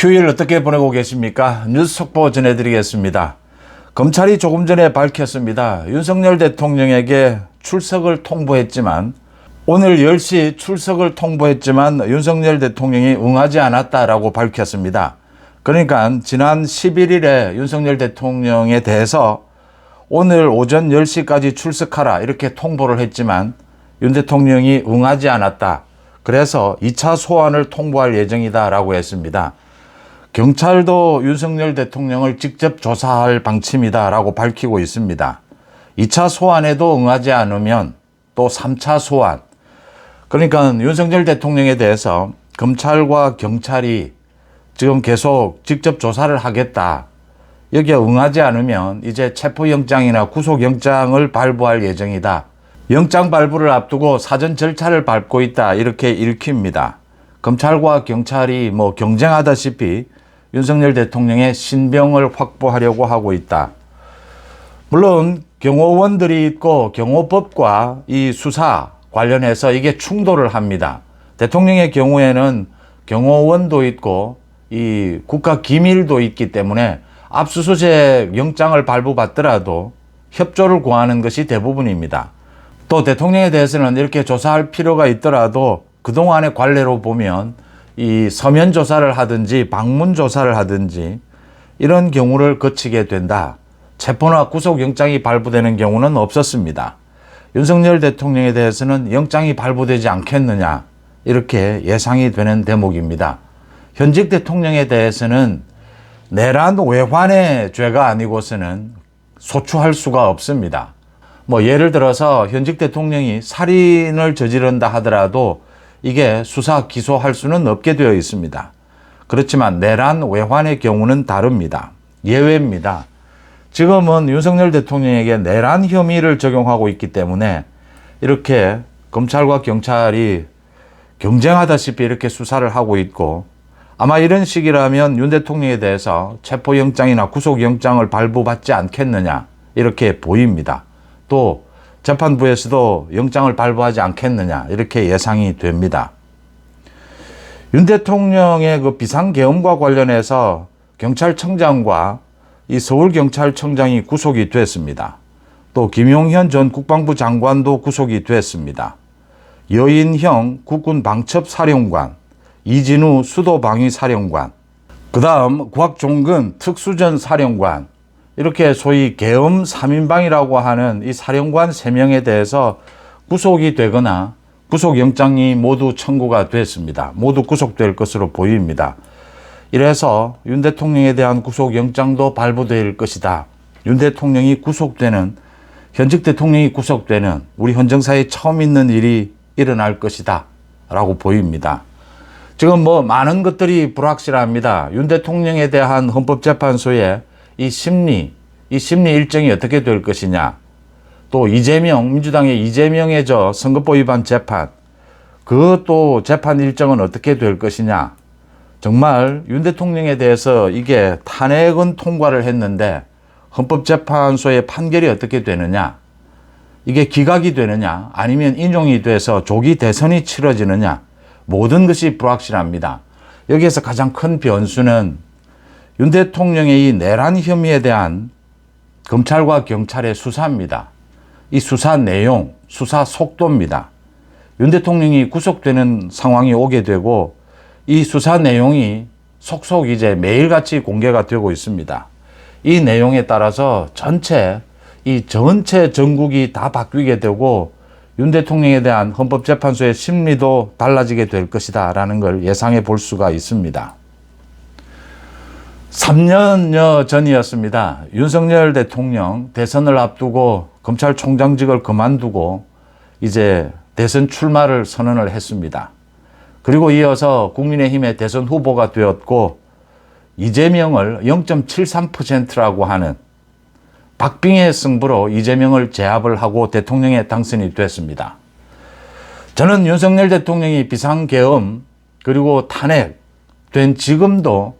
휴일 어떻게 보내고 계십니까? 뉴스 속보 전해드리겠습니다. 검찰이 조금 전에 밝혔습니다. 윤석열 대통령에게 출석을 통보했지만 오늘 10시 출석을 통보했지만 윤석열 대통령이 응하지 않았다라고 밝혔습니다. 그러니까 지난 11일에 윤석열 대통령에 대해서 오늘 오전 10시까지 출석하라 이렇게 통보를 했지만 윤 대통령이 응하지 않았다. 그래서 2차 소환을 통보할 예정이다라고 했습니다. 경찰도 윤석열 대통령을 직접 조사할 방침이다라고 밝히고 있습니다. 2차 소환에도 응하지 않으면 또 3차 소환. 그러니까 윤석열 대통령에 대해서 검찰과 경찰이 지금 계속 직접 조사를 하겠다. 여기에 응하지 않으면 이제 체포영장이나 구속영장을 발부할 예정이다. 영장 발부를 앞두고 사전 절차를 밟고 있다. 이렇게 읽힙니다. 검찰과 경찰이 경쟁하다시피 윤석열 대통령의 신병을 확보하려고 하고 있다. 물론 경호원들이 있고 경호법과 이 수사 관련해서 이게 충돌을 합니다. 대통령의 경우에는 경호원도 있고 이 국가기밀도 있기 때문에 압수수색 영장을 발부받더라도 협조를 구하는 것이 대부분입니다. 또 대통령에 대해서는 이렇게 조사할 필요가 있더라도 그동안의 관례로 보면 이 서면 조사를 하든지 방문 조사를 하든지 이런 경우를 거치게 된다. 체포나 구속영장이 발부되는 경우는 없었습니다. 윤석열 대통령에 대해서는 영장이 발부되지 않겠느냐 이렇게 예상이 되는 대목입니다. 현직 대통령에 대해서는 내란 외환의 죄가 아니고서는 소추할 수가 없습니다. 예를 들어서 현직 대통령이 살인을 저지른다 하더라도 이게 수사 기소할 수는 없게 되어 있습니다. 그렇지만 내란 외환의 경우는 다릅니다. 예외입니다. 지금은 윤석열 대통령에게 내란 혐의를 적용하고 있기 때문에 이렇게 검찰과 경찰이 경쟁하다시피 이렇게 수사를 하고 있고 아마 이런 식이라면 윤 대통령에 대해서 체포영장이나 구속영장을 발부받지 않겠느냐 이렇게 보입니다. 또 재판부에서도 영장을 발부하지 않겠느냐 이렇게 예상이 됩니다. 윤 대통령의 그 비상계엄과 관련해서 경찰청장과 이 서울경찰청장이 구속이 됐습니다. 또 김용현 전 국방부 장관도 구속이 됐습니다. 여인형 국군방첩사령관, 이진우 수도방위사령관, 그 다음 곽종근 특수전 사령관, 이렇게 소위 계엄 3인방이라고 하는 이 사령관 3명에 대해서 구속이 되거나 구속영장이 모두 청구가 됐습니다. 모두 구속될 것으로 보입니다. 이래서 윤 대통령에 대한 구속영장도 발부될 것이다. 윤 대통령이 구속되는, 현직 대통령이 구속되는 우리 헌정사에 처음 있는 일이 일어날 것이다 라고 보입니다. 지금 많은 것들이 불확실합니다. 윤 대통령에 대한 헌법재판소의 이 심리 일정이 어떻게 될 것이냐. 또 민주당의 이재명의 선거법 위반 재판, 그것도 재판 일정은 어떻게 될 것이냐. 정말 윤 대통령에 대해서 이게 탄핵은 통과를 했는데 헌법재판소의 판결이 어떻게 되느냐. 이게 기각이 되느냐 아니면 인용이 돼서 조기 대선이 치러지느냐. 모든 것이 불확실합니다. 여기에서 가장 큰 변수는 윤 대통령의 이 내란 혐의에 대한 검찰과 경찰의 수사입니다. 이 수사 내용, 수사 속도입니다. 윤 대통령이 구속되는 상황이 오게 되고 이 수사 내용이 속속 이제 매일같이 공개가 되고 있습니다. 이 내용에 따라서 전체 전국이 다 바뀌게 되고 윤 대통령에 대한 헌법재판소의 심리도 달라지게 될 것이다 라는 걸 예상해 볼 수가 있습니다. 3년여 전이었습니다. 윤석열 대통령 대선을 앞두고 검찰총장직을 그만두고 이제 대선 출마를 선언을 했습니다. 그리고 이어서 국민의힘의 대선 후보가 되었고 이재명을 0.73%라고 하는 박빙의 승부로 이재명을 제압을 하고 대통령에 당선이 됐습니다. 저는 윤석열 대통령이 비상계엄 그리고 탄핵된 지금도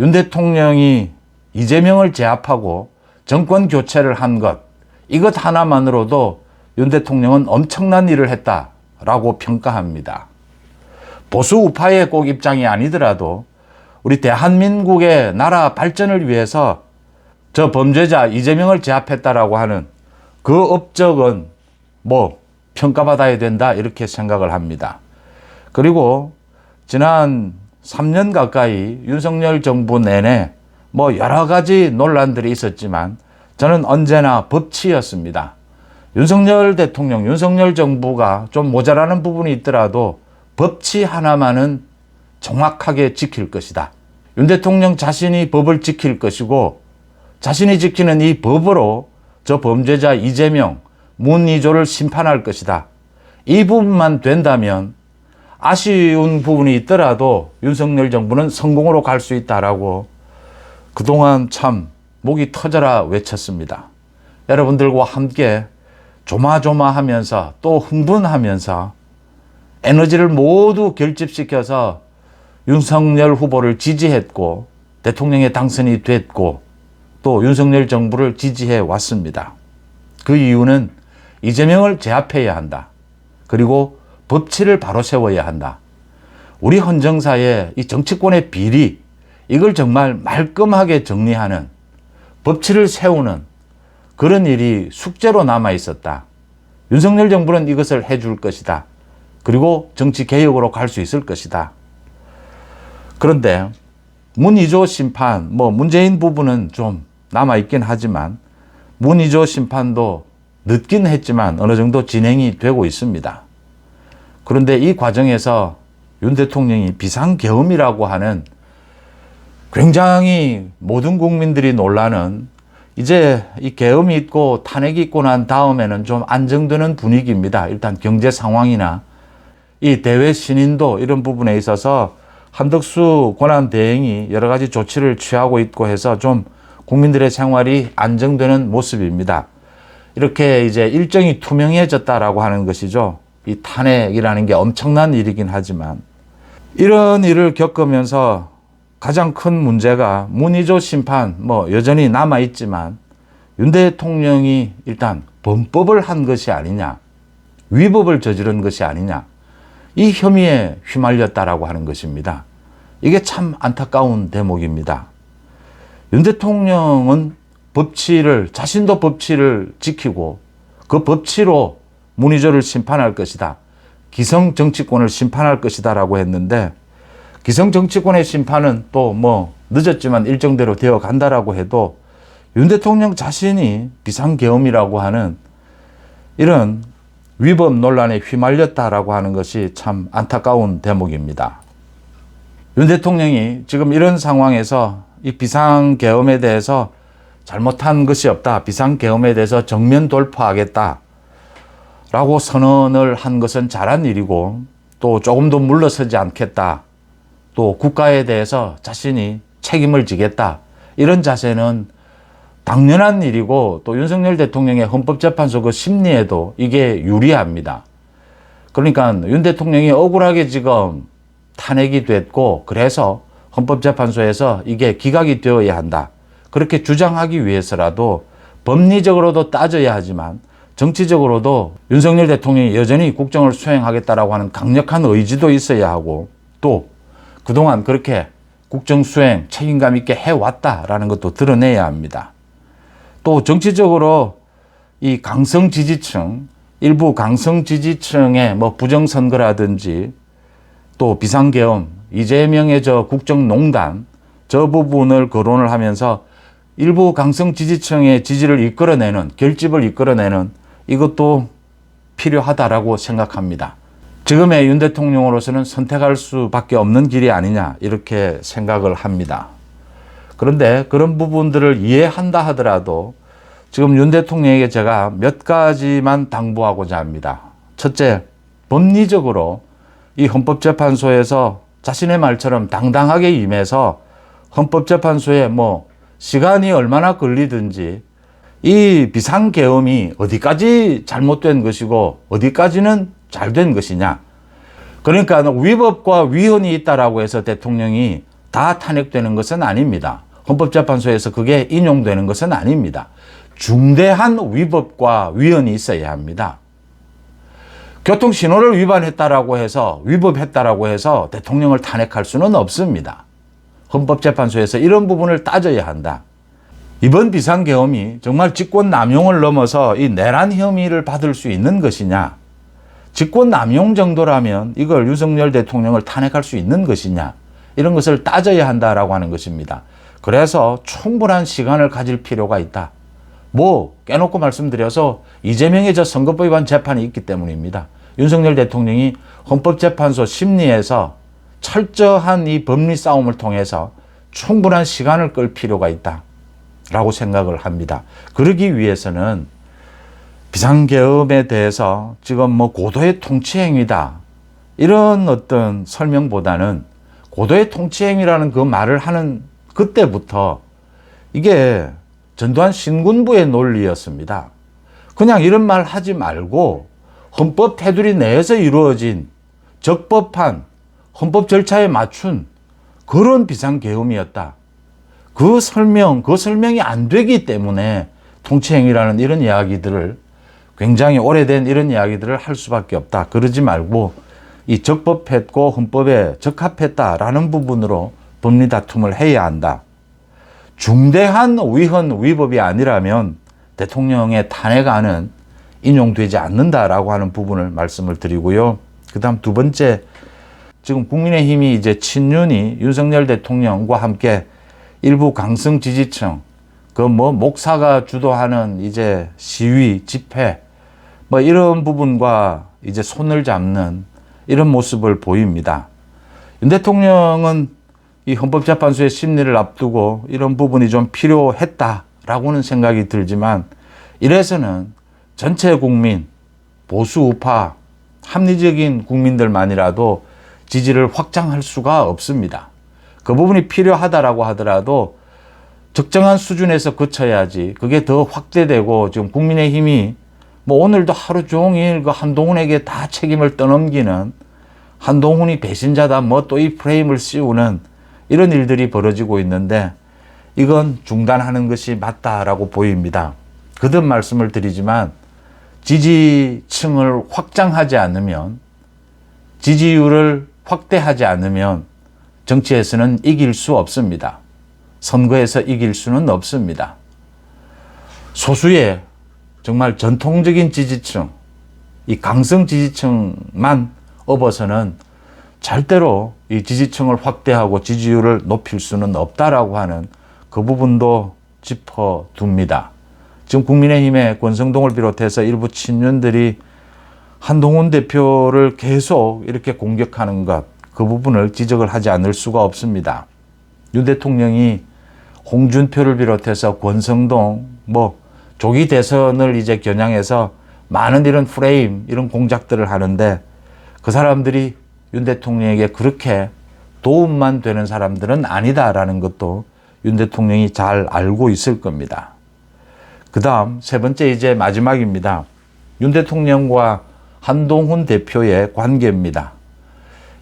윤 대통령이 이재명을 제압하고 정권 교체를 한 것, 이것 하나만으로도 윤 대통령은 엄청난 일을 했다라고 평가합니다. 보수 우파의 꼭 입장이 아니더라도 우리 대한민국의 나라 발전을 위해서 저 범죄자 이재명을 제압했다라고 하는 그 업적은 뭐 평가받아야 된다 이렇게 생각을 합니다. 그리고 지난 3년 가까이 윤석열 정부 내내 뭐 여러 가지 논란들이 있었지만 저는 언제나 법치였습니다. 윤석열 대통령, 윤석열 정부가 좀 모자라는 부분이 있더라도 법치 하나만은 정확하게 지킬 것이다. 윤 대통령 자신이 법을 지킬 것이고 자신이 지키는 이 법으로 저 범죄자 이재명, 문의조를 심판할 것이다. 이 부분만 된다면 아쉬운 부분이 있더라도 윤석열 정부는 성공으로 갈 수 있다라고 그동안 참 목이 터져라 외쳤습니다. 여러분들과 함께 조마조마하면서 또 흥분하면서 에너지를 모두 결집시켜서 윤석열 후보를 지지했고 대통령에 당선이 됐고 또 윤석열 정부를 지지해 왔습니다. 그 이유는 이재명을 제압해야 한다. 그리고 법치를 바로 세워야 한다. 우리 헌정사의 이 정치권의 비리, 이걸 정말 말끔하게 정리하는, 법치를 세우는 그런 일이 숙제로 남아 있었다. 윤석열 정부는 이것을 해줄 것이다. 그리고 정치 개혁으로 갈 수 있을 것이다. 그런데 문의조 심판, 뭐 문재인 부분은 좀 남아있긴 하지만 문의조 심판도 늦긴 했지만 어느 정도 진행이 되고 있습니다. 그런데 이 과정에서 윤 대통령이 비상계엄이라고 하는 굉장히 모든 국민들이 놀라는, 이제 이 계엄이 있고 탄핵이 있고 난 다음에는 좀 안정되는 분위기입니다. 일단 경제 상황이나 이 대외 신인도 이런 부분에 있어서 한덕수 권한대행이 여러 가지 조치를 취하고 있고 해서 좀 국민들의 생활이 안정되는 모습입니다. 이렇게 이제 일정이 투명해졌다라고 하는 것이죠. 이 탄핵이라는 게 엄청난 일이긴 하지만 이런 일을 겪으면서 가장 큰 문제가 문의조 심판 뭐 여전히 남아있지만 윤 대통령이 일단 범법을 한 것이 아니냐, 위법을 저지른 것이 아니냐, 이 혐의에 휘말렸다라고 하는 것입니다. 이게 참 안타까운 대목입니다. 윤 대통령은 법치를, 자신도 법치를 지키고 그 법치로 문의조를 심판할 것이다. 기성 정치권을 심판할 것이다 라고 했는데, 기성 정치권의 심판은 또 뭐 늦었지만 일정대로 되어 간다라고 해도 윤 대통령 자신이 비상계엄이라고 하는 이런 위법 논란에 휘말렸다라고 하는 것이 참 안타까운 대목입니다. 윤 대통령이 지금 이런 상황에서 이 비상계엄에 대해서 잘못한 것이 없다, 비상계엄에 대해서 정면 돌파하겠다 라고 선언을 한 것은 잘한 일이고, 또 조금도 물러서지 않겠다, 또 국가에 대해서 자신이 책임을 지겠다, 이런 자세는 당연한 일이고 또 윤석열 대통령의 헌법재판소 그 심리에도 이게 유리합니다. 그러니까 윤 대통령이 억울하게 지금 탄핵이 됐고 그래서 헌법재판소에서 이게 기각이 되어야 한다, 그렇게 주장하기 위해서라도 법리적으로도 따져야 하지만 정치적으로도 윤석열 대통령이 여전히 국정을 수행하겠다라고 하는 강력한 의지도 있어야 하고, 또 그동안 그렇게 국정 수행 책임감 있게 해왔다라는 것도 드러내야 합니다. 또 정치적으로 이 강성 지지층, 일부 강성 지지층의 뭐 부정선거라든지 또 비상계엄, 이재명의 저 국정농단, 저 부분을 거론을 하면서 일부 강성 지지층의 지지를 이끌어내는, 결집을 이끌어내는 이것도 필요하다라고 생각합니다. 지금의 윤 대통령으로서는 선택할 수밖에 없는 길이 아니냐, 이렇게 생각을 합니다. 그런데 그런 부분들을 이해한다 하더라도 지금 윤 대통령에게 제가 몇 가지만 당부하고자 합니다. 첫째, 법리적으로 이 헌법재판소에서 자신의 말처럼 당당하게 임해서 헌법재판소에 뭐 시간이 얼마나 걸리든지 이 비상계엄이 어디까지 잘못된 것이고 어디까지는 잘된 것이냐. 그러니까 위법과 위헌이 있다라고 해서 대통령이 다 탄핵되는 것은 아닙니다. 헌법재판소에서 그게 인용되는 것은 아닙니다. 중대한 위법과 위헌이 있어야 합니다. 교통신호를 위반했다라고 해서, 위법했다라고 해서 대통령을 탄핵할 수는 없습니다. 헌법재판소에서 이런 부분을 따져야 한다. 이번 비상계엄이 정말 직권남용을 넘어서 이 내란 혐의를 받을 수 있는 것이냐, 직권남용 정도라면 이걸 윤석열 대통령을 탄핵할 수 있는 것이냐, 이런 것을 따져야 한다라고 하는 것입니다. 그래서 충분한 시간을 가질 필요가 있다. 깨놓고 말씀드려서 이재명의 저 선거법 위반 재판이 있기 때문입니다. 윤석열 대통령이 헌법재판소 심리에서 철저한 이 법리 싸움을 통해서 충분한 시간을 끌 필요가 있다 라고 생각을 합니다. 그러기 위해서는 비상계엄에 대해서 지금 고도의 통치행위다 이런 어떤 설명보다는 고도의 통치행위라는 그 말을 하는 그때부터 이게 전두환 신군부의 논리였습니다. 그냥 이런 말 하지 말고 헌법 테두리 내에서 이루어진 적법한 헌법 절차에 맞춘 그런 비상계엄이었다. 그 설명이 안 되기 때문에 통치행위라는 이런 이야기들을 굉장히 오래된 이런 이야기들을 할 수밖에 없다. 그러지 말고 이 적법했고 헌법에 적합했다라는 부분으로 법리 다툼을 해야 한다. 중대한 위헌 위법이 아니라면 대통령의 탄핵안은 인용되지 않는다라고 하는 부분을 말씀을 드리고요. 그다음 두 번째, 지금 국민의힘이 이제 친윤이 윤석열 대통령과 함께 일부 강성 지지층, 목사가 주도하는 이제 시위, 집회, 이런 부분과 이제 손을 잡는 이런 모습을 보입니다. 윤 대통령은 이 헌법재판소의 심리를 앞두고 이런 부분이 좀 필요했다라고는 생각이 들지만 이래서는 전체 국민, 보수 우파, 합리적인 국민들만이라도 지지를 확장할 수가 없습니다. 그 부분이 필요하다라고 하더라도 적정한 수준에서 그쳐야지 그게 더 확대되고 지금 국민의힘이 오늘도 하루 종일 그 한동훈에게 다 책임을 떠넘기는 한동훈이 배신자다 또 이 프레임을 씌우는 이런 일들이 벌어지고 있는데 이건 중단하는 것이 맞다라고 보입니다. 거듭 말씀을 드리지만 지지층을 확장하지 않으면 지지율을 확대하지 않으면 정치에서는 이길 수 없습니다. 선거에서 이길 수는 없습니다. 소수의 정말 전통적인 지지층, 이 강성 지지층만 업어서는 절대로 이 지지층을 확대하고 지지율을 높일 수는 없다라고 하는 그 부분도 짚어둡니다. 지금 국민의힘의 권성동을 비롯해서 일부 친윤들이 한동훈 대표를 계속 이렇게 공격하는 것, 그 부분을 지적을 하지 않을 수가 없습니다. 윤 대통령이 홍준표를 비롯해서 권성동, 조기 대선을 이제 겨냥해서 많은 이런 프레임, 이런 공작들을 하는데 그 사람들이 윤 대통령에게 그렇게 도움만 되는 사람들은 아니다라는 것도 윤 대통령이 잘 알고 있을 겁니다. 그 다음 세 번째 이제 마지막입니다. 윤 대통령과 한동훈 대표의 관계입니다.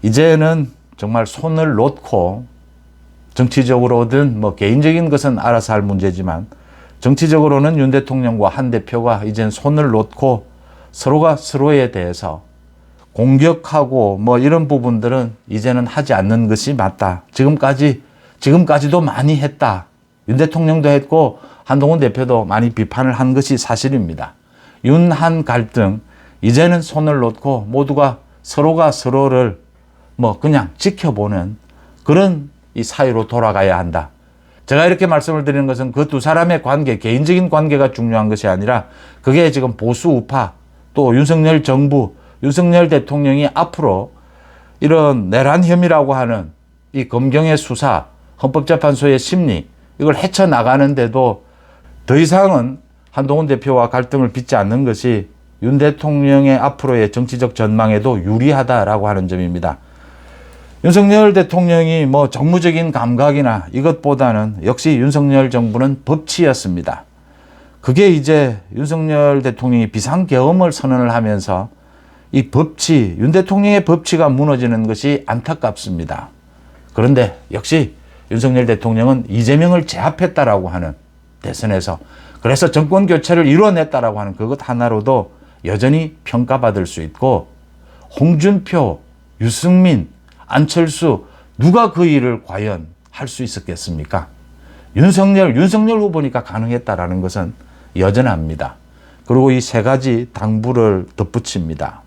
이제는 정말 손을 놓고 정치적으로든 개인적인 것은 알아서 할 문제지만 정치적으로는 윤 대통령과 한 대표가 이젠 손을 놓고 서로가 서로에 대해서 공격하고 이런 부분들은 이제는 하지 않는 것이 맞다. 지금까지도 많이 했다. 윤 대통령도 했고 한동훈 대표도 많이 비판을 한 것이 사실입니다. 윤한 갈등, 이제는 손을 놓고 모두가 서로가 서로를 그냥 지켜보는 그런 이 사이로 돌아가야 한다. 제가 이렇게 말씀을 드리는 것은 그 두 사람의 관계, 개인적인 관계가 중요한 것이 아니라 그게 지금 보수 우파 또 윤석열 정부, 윤석열 대통령이 앞으로 이런 내란 혐의라고 하는 이 검경의 수사, 헌법재판소의 심리, 이걸 헤쳐나가는데도 더 이상은 한동훈 대표와 갈등을 빚지 않는 것이 윤 대통령의 앞으로의 정치적 전망에도 유리하다라고 하는 점입니다. 윤석열 대통령이 정무적인 감각이나 이것보다는 역시 윤석열 정부는 법치였습니다. 그게 이제 윤석열 대통령이 비상계엄을 선언을 하면서 이 법치, 윤 대통령의 법치가 무너지는 것이 안타깝습니다. 그런데 역시 윤석열 대통령은 이재명을 제압했다라고 하는 대선에서, 그래서 정권 교체를 이뤄냈다라고 하는 그것 하나로도 여전히 평가받을 수 있고, 홍준표, 유승민, 안철수 누가 그 일을 과연 할 수 있었겠습니까? 윤석열 후보니까 가능했다라는 것은 여전합니다. 그리고 이 세 가지 당부를 덧붙입니다.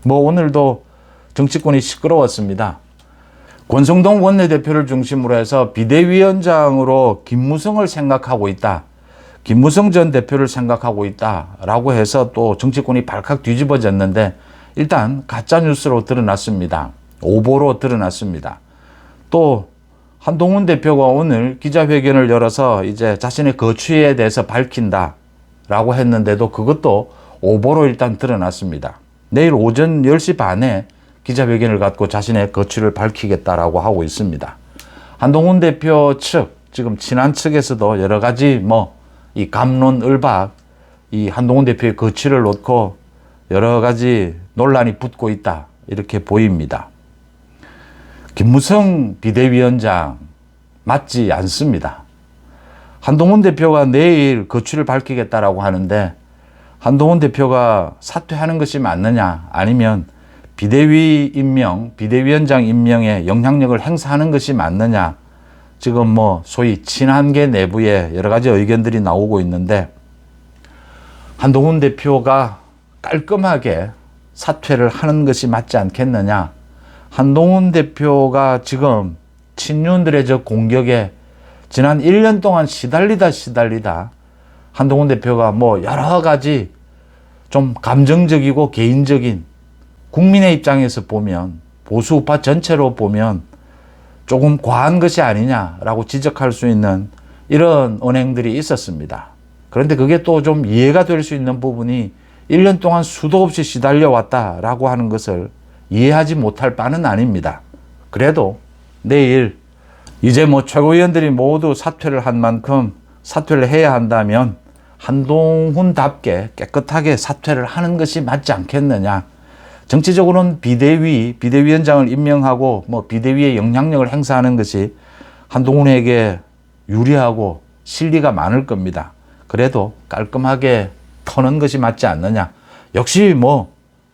뭐 오늘도 정치권이 시끄러웠습니다. 권성동 원내대표를 중심으로 해서 비대위원장으로 김무성을 생각하고 있다. 김무성 전 대표를 생각하고 있다라고 해서 또 정치권이 발칵 뒤집어졌는데 일단 가짜뉴스로 드러났습니다. 오보로 드러났습니다. 또 한동훈 대표가 오늘 기자회견을 열어서 이제 자신의 거취에 대해서 밝힌다라고 했는데도 그것도 오보로 일단 드러났습니다. 내일 오전 10시 반에 기자회견을 갖고 자신의 거취를 밝히겠다라고 하고 있습니다. 한동훈 대표 측, 지금 친한 측에서도 여러 가지 이 갑론을박, 이 한동훈 대표의 거취를 놓고 여러 가지 논란이 붙고 있다. 이렇게 보입니다. 김무성 비대위원장 맞지 않습니다. 한동훈 대표가 내일 거취를 밝히겠다라고 하는데 한동훈 대표가 사퇴하는 것이 맞느냐 아니면 비대위원장 임명에 영향력을 행사하는 것이 맞느냐 지금 소위 친한계 내부에 여러 가지 의견들이 나오고 있는데 한동훈 대표가 깔끔하게 사퇴를 하는 것이 맞지 않겠느냐. 한동훈 대표가 지금 친윤들의 저 공격에 지난 1년 동안 시달리다 한동훈 대표가 여러 가지 좀 감정적이고 개인적인 국민의 입장에서 보면 보수 우파 전체로 보면 조금 과한 것이 아니냐라고 지적할 수 있는 이런 언행들이 있었습니다. 그런데 그게 또 좀 이해가 될 수 있는 부분이 1년 동안 수도 없이 시달려 왔다라고 하는 것을 이해하지 못할 바는 아닙니다. 그래도 내일 이제 최고위원들이 모두 사퇴를 한 만큼 사퇴를 해야 한다면 한동훈답게 깨끗하게 사퇴를 하는 것이 맞지 않겠느냐. 정치적으로는 비대위원장을 임명하고 비대위의 영향력을 행사하는 것이 한동훈에게 유리하고 실리가 많을 겁니다. 그래도 깔끔하게 터는 것이 맞지 않느냐. 역시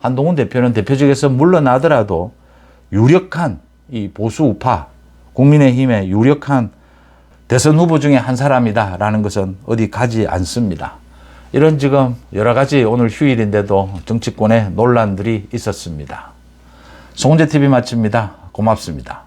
한동훈 대표는 대표직에서 물러나더라도 유력한 이 보수 우파 국민의힘의 유력한 대선 후보 중에 한 사람이다라는 것은 어디 가지 않습니다. 이런 지금 여러 가지 오늘 휴일인데도 정치권에 논란들이 있었습니다. 송은재TV 마칩니다. 고맙습니다.